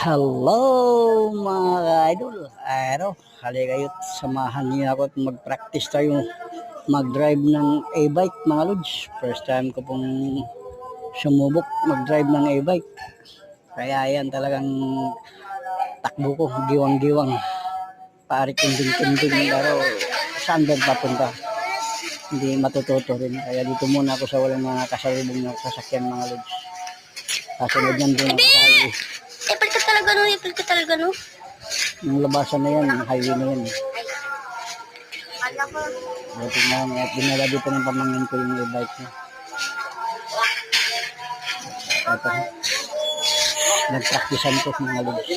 Hello mga idol. Halika kayo't samahan niyo ako at mag-practice tayo mag-drive ng e-bike mga lods. First time ko pong sumubok mag-drive ng e-bike. Kaya yan talagang takbo ko, giwang-giwang. Pari kunding-kunding pero saan ba papunta? Hindi matututo rin. Kaya dito muna ako sa walang mga kasalubong na sasakyan mga lods. Kasunod yan doon ako sa highway. Ipil ka talaga no? Yung labasan na yan, highway na yan. Kala ko. Buti nga, at dinala dito ng pamangin ko yung e-bike niya. Ito. Nag-practicean ko mga lods.